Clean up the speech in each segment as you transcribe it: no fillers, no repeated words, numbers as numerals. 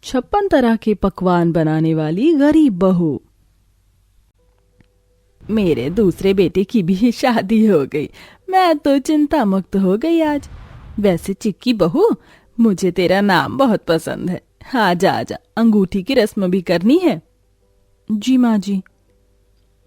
56 तरह के पकवान बनाने वाली गरीब बहू। मेरे दूसरे बेटे की भी शादी हो गई। मैं तो चिंता मुक्त हो गई आज। वैसे चिक्की बहू, मुझे तेरा नाम बहुत पसंद है। आजा आजा, अंगूठी की रस्म भी करनी है। जी माँ जी।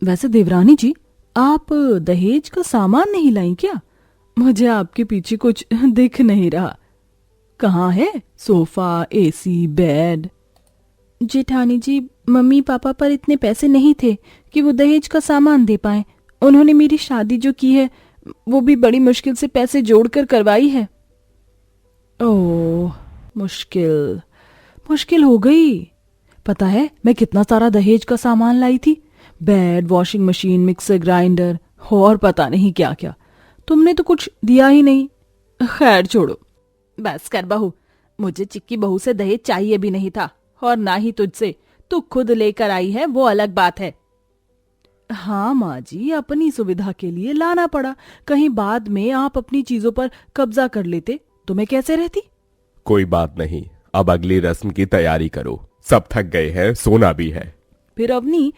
वैसे देवरानी जी, आप दहेज का सामान नहीं लाई क्या? मुझे आपके पीछे कुछ दिख नहीं रहा। कहाँ है सोफा, एसी, बेड? जेठानी जी, मम्मी पापा पर इतने पैसे नहीं थे कि वो दहेज का सामान दे पाए। उन्होंने मेरी शादी जो की है वो भी बड़ी मुश्किल से पैसे जोड़कर करवाई है। ओह, मुश्किल मुश्किल हो गई। पता है मैं कितना सारा दहेज का सामान लाई थी? Bed, washing machine, mixer grinder और पता नहीं क्या क्या। तुमने तो कुछ दिया ही नहीं। खैर छोड़ो। बस कर बहू, मुझे चिक्की बहू से दहेज चाहिए भी नहीं था और ना ही तुझसे। तू खुद लेकर आई है वो अलग बात है। हाँ माँ जी, अपनी सुविधा के लिए लाना पड़ा। कहीं बाद में आप अपनी चीजों पर कब्जा कर लेते तो मैं कैसे रहती? कोई बात नहीं, अब अगली रस्म की तैयारी करो। सब थक गए हैं, सोना भी है। फिर अवनी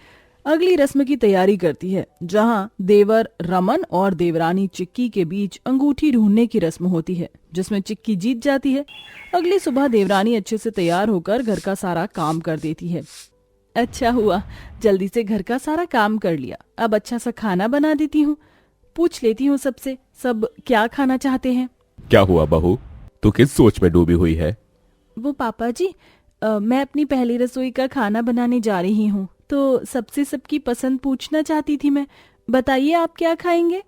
अगली रस्म की तैयारी करती है, जहाँ देवर रमन और देवरानी चिक्की के बीच अंगूठी ढूंढने की रस्म होती है, जिसमें चिक्की जीत जाती है। अगली सुबह देवरानी अच्छे से तैयार होकर घर का सारा काम कर देती है। अच्छा हुआ जल्दी से घर का सारा काम कर लिया। अब अच्छा सा खाना बना देती हूँ। पूछ लेती हूँ सबसे, सब क्या खाना चाहते हैं। क्या हुआ बहू, तू किस सोच में डूबी हुई है? वो पापा जी, मैं अपनी पहली रसोई का खाना बनाने जा रही हूँ, तो सबसे सबकी पसंद पूछना चाहती थी मैं। बताइए आप क्या खाएंगे?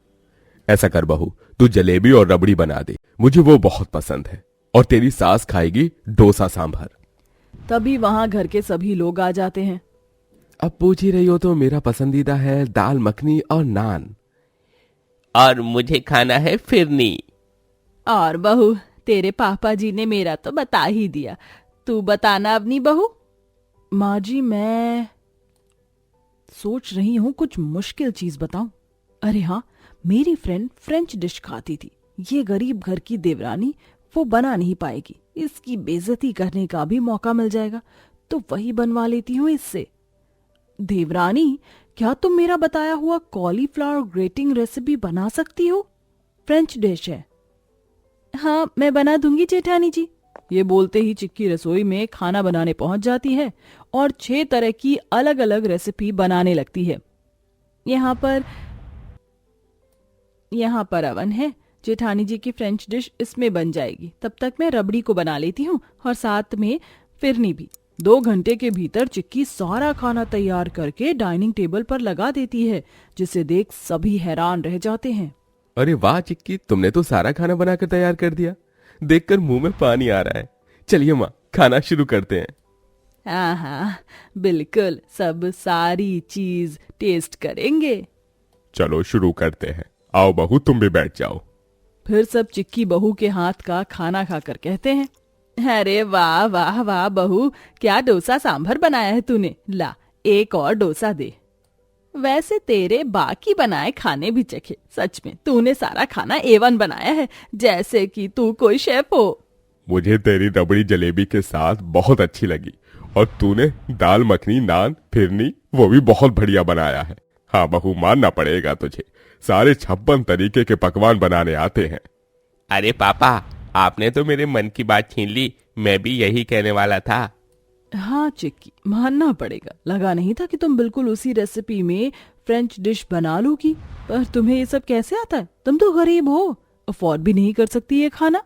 ऐसा कर बहू, तू जलेबी और रबड़ी बना दे, मुझे वो बहुत पसंद है। और तेरी सास खाएगी डोसा सांभर। तभी वहाँ घर के सभी लोग आ जाते हैं। अब पूछ ही रही हो तो मेरा पसंदीदा है दाल मखनी और नान। और मुझे खाना है फिरनी। और बहू, तेरे पापा जी ने मेरा तो बता ही दिया। तू बताना अपनी बहू। माँ जी, मैं सोच रही हूँ कुछ मुश्किल चीज बताऊं। अरे हाँ, मेरी फ्रेंड फ्रेंच डिश खाती थी। ये गरीब घर की देवरानी वो बना नहीं पाएगी। इसकी बेइज्जती करने का भी मौका मिल जाएगा, तो वही बनवा लेती हूँ इससे। देवरानी, क्या तुम मेरा बताया हुआ कॉलीफ्लावर ग्रेटिंग रेसिपी बना सकती हो? फ्रेंच डिश है। हाँ, मैं बना दूंगी जेठानी जी। ये बोलते ही चिक्की रसोई में खाना बनाने पहुंच जाती है और 6 तरह की अलग अलग रेसिपी बनाने लगती है। यहाँ पर अवन है। जेठानी जी की फ्रेंच डिश इसमें बन जाएगी। तब तक मैं रबड़ी को बना लेती हूँ और साथ में फिरनी भी। 2 घंटे के भीतर चिक्की सारा खाना तैयार करके डाइनिंग टेबल पर लगा देती है, जिसे देख सभी हैरान रह जाते हैं। अरे वाह चिक्की, तुमने तो सारा खाना बनाकर तैयार कर दिया। देखकर मुंह में पानी आ रहा है। चलिए माँ, खाना शुरू करते हैं। हाँ हाँ बिल्कुल, सब सारी चीज टेस्ट करेंगे। चलो शुरू करते हैं। आओ बहू, तुम भी बैठ जाओ। फिर सब चिक्की बहू के हाथ का खाना खाकर कहते हैं, अरे वाह वाह वाह बहू, क्या डोसा सांभर बनाया है तूने। ला, एक और डोसा दे। वैसे तेरे बाकी बनाए खाने भी चखे। सच में तूने सारा खाना A1 बनाया है, जैसे कि तू कोई शेफ हो। मुझे तेरी रबड़ी जलेबी के साथ बहुत अच्छी लगी और तूने दाल मखनी, नान, फिरनी वो भी बहुत बढ़िया बनाया है। हाँ बहू, मानना पड़ेगा तुझे, सारे 56 तरीके के पकवान बनाने आते हैं। अरे पापा, आपने तो मेरे मन की बात छीन ली। मैं भी यही कहने वाला था। हाँ चिक्की, मानना पड़ेगा। लगा नहीं था कि तुम बिल्कुल उसी रेसिपी में फ्रेंच डिश बना लोगी। पर तुम्हें ये सब कैसे आता है? तुम तो गरीब हो, अफोर्ड भी नहीं कर सकती ये खाना।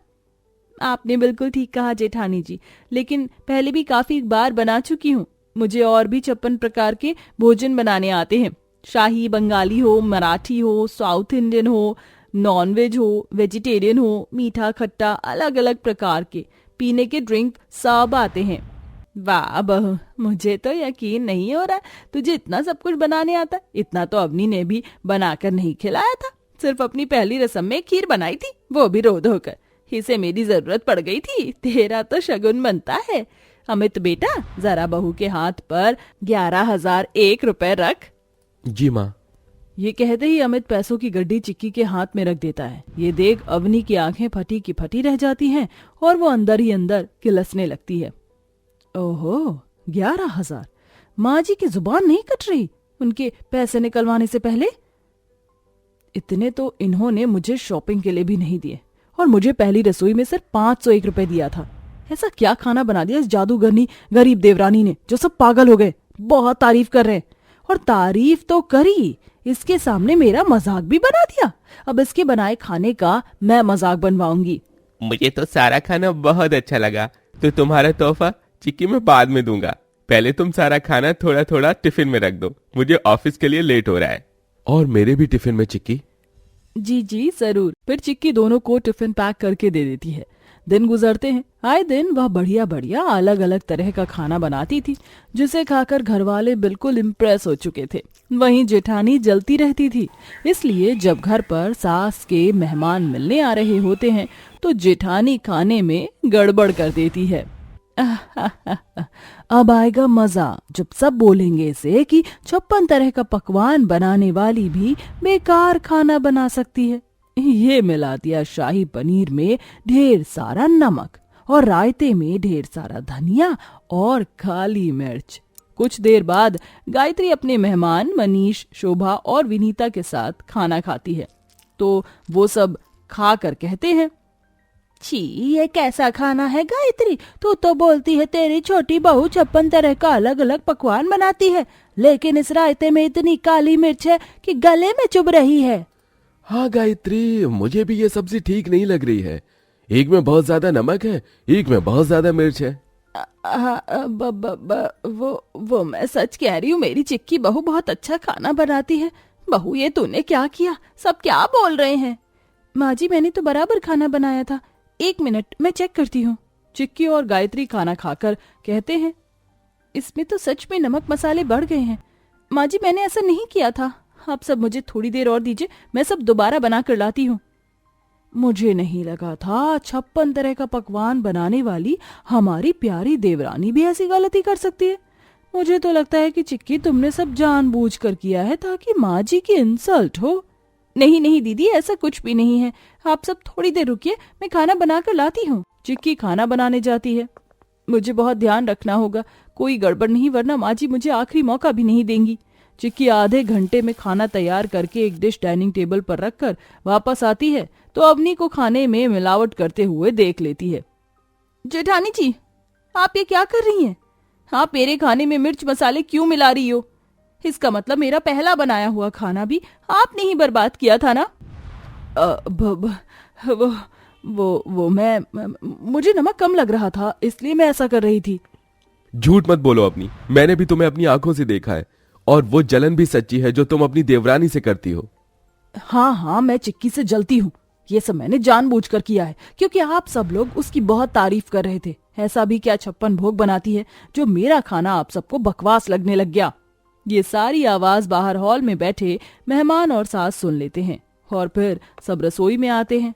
आपने बिल्कुल ठीक कहा जेठानी जी, लेकिन पहले भी काफी बार बना चुकी हूँ। मुझे और भी 56 प्रकार के भोजन बनाने आते हैं। शाही, बंगाली हो, मराठी हो, साउथ इंडियन हो, नॉनवेज हो, वेजिटेरियन हो, मीठा खट्टा, अलग अलग प्रकार के पीने के ड्रिंक सब आते हैं। वाह बहू, मुझे तो यकीन नहीं हो रहा तुझे इतना सब कुछ बनाने आता। इतना तो अवनी ने भी बनाकर नहीं खिलाया था। सिर्फ अपनी पहली रस्म में खीर बनाई थी, वो भी रो धो कर। इसे मेरी जरूरत पड़ गई थी। तेरा तो शगुन बनता है। अमित बेटा, जरा बहू के हाथ पर 11,001 रुपए रख। जी माँ। ये कहते ही अमित पैसों की गड्डी चिक्की के हाथ में रख देता है। ये देख अवनी की आंखें फटी की फटी रह जाती हैं और वो अंदर ही अंदर किलसने लगती है। ओहो, 11,000। माँ जी की जुबान नहीं कट रही उनके पैसे निकलवाने से पहले। इतने तो इन्होंने मुझे शॉपिंग के लिए भी नहीं दिए, और मुझे पहली रसोई में सिर्फ 501 रुपए दिया था। ऐसा क्या खाना बना दिया इस जादूगरनी गरीब देवरानी ने, जो सब पागल हो गए। बहुत तारीफ कर रहे हैं, और तारीफ तो करी, इसके सामने मेरा मजाक भी बना दिया। अब इसके बनाए खाने का मैं मजाक बनवाऊंगी। मुझे तो सारा खाना बहुत अच्छा लगा, तो तुम्हारा तोहफा चिक्की मैं बाद में दूंगा। पहले तुम सारा खाना थोड़ा थोड़ा टिफिन में रख दो, मुझे ऑफिस के लिए लेट हो रहा है। और मेरे भी टिफिन में चिक्की। जी जी जरूर। फिर चिक्की दोनों को टिफिन पैक करके दे देती है। दिन गुजरते हैं। आए दिन वह बढ़िया बढ़िया अलग अलग तरह का खाना बनाती थी, जिसे खाकर घरवाले बिल्कुल इम्प्रेस हो चुके थे। वहीं जेठानी जलती रहती थी, इसलिए जब घर पर सास के मेहमान मिलने आ रहे होते हैं तो जेठानी खाने में गड़बड़ कर देती है। अब आएगा मजा जब सब बोलेंगे इसे कि 56 तरह का पकवान बनाने वाली भी बेकार खाना बना सकती है। ये मिला दिया शाही पनीर में ढेर सारा नमक, और रायते में ढेर सारा धनिया और काली मिर्च। कुछ देर बाद गायत्री अपने मेहमान मनीष, शोभा और विनीता के साथ खाना खाती है, तो वो सब खा कर कहते हैं, छी ये कैसा खाना है गायत्री, तू तो बोलती है तेरी छोटी बहू 56 तरह का अलग अलग पकवान बनाती है, लेकिन इस रायते में इतनी काली मिर्च है कि गले में चुभ रही है। हाँ गायत्री, मुझे भी ये सब्जी ठीक नहीं लग रही है। एक में बहुत ज्यादा नमक है, एक में बहुत ज्यादा मिर्च है। वो मैं सच कह रही हूँ, मेरी चिक्की बहू बहुत अच्छा खाना बनाती है। बहू ये तूने क्या किया, सब क्या बोल रहे हैं। माँ जी मैंने तो बराबर खाना बनाया था, 1 मिनट मैं चेक करती हूँ। चिक्की और गायत्री खाना खाकर कहते हैं, इसमें तो सच में नमक मसाले बढ़ गए हैं। माँ जी मैंने ऐसा नहीं किया था, आप सब मुझे थोड़ी देर और दीजिए, मैं सब दोबारा बना कर लाती हूँ। मुझे नहीं लगा था 56 तरह का पकवान बनाने वाली हमारी प्यारी देवरानी भी ऐसी गलती कर सकती है। मुझे तो लगता है कि चिक्की तुमने सब जानबूझकर किया है ताकि माँ जी की इंसल्ट हो। नहीं नहीं दीदी, ऐसा कुछ भी नहीं है, आप सब थोड़ी देर रुकिए, मैं खाना बना कर लाती हूँ। चिक्की खाना बनाने जाती है। मुझे बहुत ध्यान रखना होगा, कोई गड़बड़ नहीं, वरना माँ जी मुझे आखिरी मौका भी नहीं देंगी। चिक्की आधे घंटे में खाना तैयार करके एक डिश डाइनिंग टेबल पर रखकर वापस आती है तो अवनी को खाने में मिलावट करते हुए देख लेती है। जेठानी जी, आप ये क्या कर रही हैं? आप मेरे खाने में मिर्च मसाले क्यों मिला रही हो? इसका मतलब मेरा पहला बनाया हुआ खाना भी आपने ही बर्बाद किया था ना? मुझे नमक कम लग रहा था, इसलिए मैं ऐसा कर रही थी। झूठ मत बोलो अपनी, मैंने भी तुम्हें अपनी आंखों से देखा है, और वो जलन भी सच्ची है जो तुम अपनी देवरानी से करती हो। हाँ, मैं चिक्की से जलती हूँ, ये सब मैंने जानबूझकर किया है, क्योंकि आप सब लोग उसकी बहुत तारीफ कर रहे थे। ऐसा भी क्या 56 भोग बनाती है जो मेरा खाना आप सबको बकवास लगने लग गया। ये सारी आवाज बाहर हॉल में बैठे मेहमान और सास सुन लेते हैं, और फिर सब रसोई में आते हैं।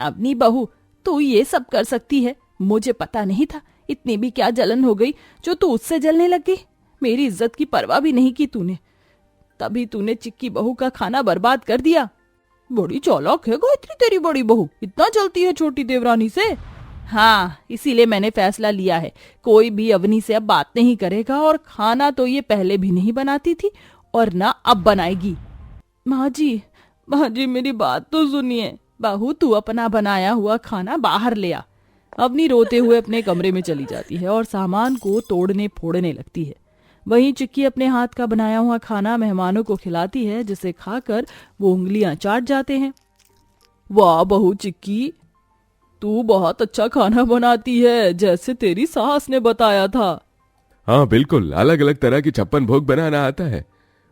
अपनी बहू, तू ये सब कर सकती है, मुझे पता नहीं था। इतनी भी क्या जलन हो गई जो तू उससे जलने लग गई? मेरी इज्जत की परवाह भी नहीं की तूने, तभी तूने चिक्की बहू का खाना बर्बाद कर दिया। बड़ी चालाक है गायत्री तेरी बड़ी बहू, इतना जलती है छोटी देवरानी से। हाँ, इसीलिए मैंने फैसला लिया है, कोई भी अवनी से अब बात नहीं करेगा, और खाना तो ये पहले भी नहीं बनाती थी और ना अब बनाएगी। माँ जी मेरी बात तो सुनिए। बहू, तू अपना बनाया हुआ खाना बाहर ले आ। अवनी रोते हुए अपने कमरे में चली जाती है और सामान को तोड़ने फोड़ने लगती है। वहीं चिक्की अपने हाथ का बनाया हुआ खाना मेहमानों को खिलाती है, जिसे खाकर वो उंगलियां चाट जाते हैं। वाह बहू चिक्की, तू बहुत अच्छा खाना बनाती है, जैसे तेरी सास ने बताया था। हाँ बिल्कुल, अलग अलग तरह की 56 भोग बनाना आता है।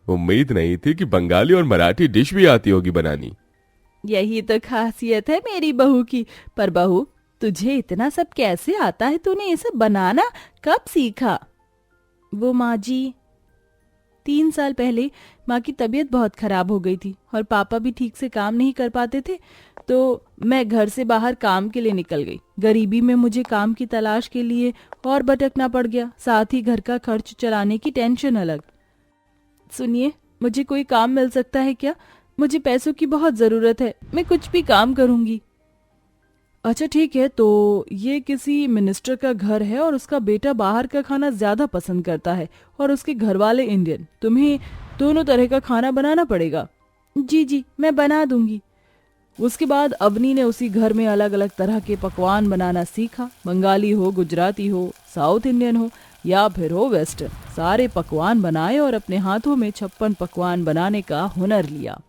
उम्मीद नहीं थी कि बंगाली और मराठी डिश भी आती होगी बनानी। यही तो खासियत है मेरी बहू की। पर बहू, तुझे इतना सब कैसे आता है? तूने ये सब बनाना कब सीखा? वो माँ जी, 3 साल पहले माँ की तबीयत बहुत खराब हो गई थी और पापा भी ठीक से काम नहीं कर पाते थे, तो मैं घर से बाहर काम के लिए निकल गई। गरीबी में मुझे काम की तलाश के लिए और भटकना पड़ गया, साथ ही घर का खर्च चलाने की टेंशन अलग। सुनिए, मुझे कोई काम मिल सकता है क्या? मुझे पैसों की बहुत जरूरत है, मैं कुछ भी काम करूंगी। अच्छा ठीक है, तो ये किसी मिनिस्टर का घर है और उसका बेटा बाहर का खाना ज्यादा पसंद करता है और उसके घर वाले इंडियन। तुम्हें दोनों तरह का खाना बनाना पड़ेगा। जी जी, मैं बना दूंगी। उसके बाद अवनी ने उसी घर में अलग अलग तरह के पकवान बनाना सीखा। बंगाली हो, गुजराती हो, साउथ इंडियन हो या फिर हो वेस्टर्न, सारे पकवान बनाए और अपने हाथों में 56 पकवान बनाने का हुनर लिया।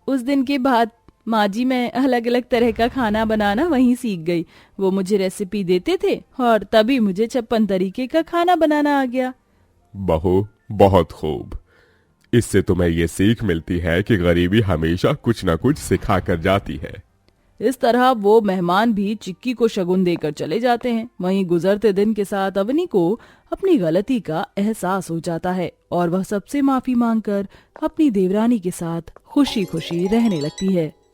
उस दिन के बाद माँ जी मैं अलग अलग तरह का खाना बनाना वहीं सीख गई। वो मुझे रेसिपी देते थे और तभी मुझे 56 तरीके का खाना बनाना आ गया। बहू बहुत खूब। इससे तुम्हें ये सीख मिलती है कि गरीबी हमेशा कुछ न कुछ सिखा कर जाती है। इस तरह वो मेहमान भी चिक्की को शगुन देकर चले जाते हैं। वहीं गुजरते दिन के साथ अवनी को अपनी गलती का एहसास हो जाता है और वह सबसे माफी मांगकर अपनी देवरानी के साथ खुशी खुशी रहने लगती है।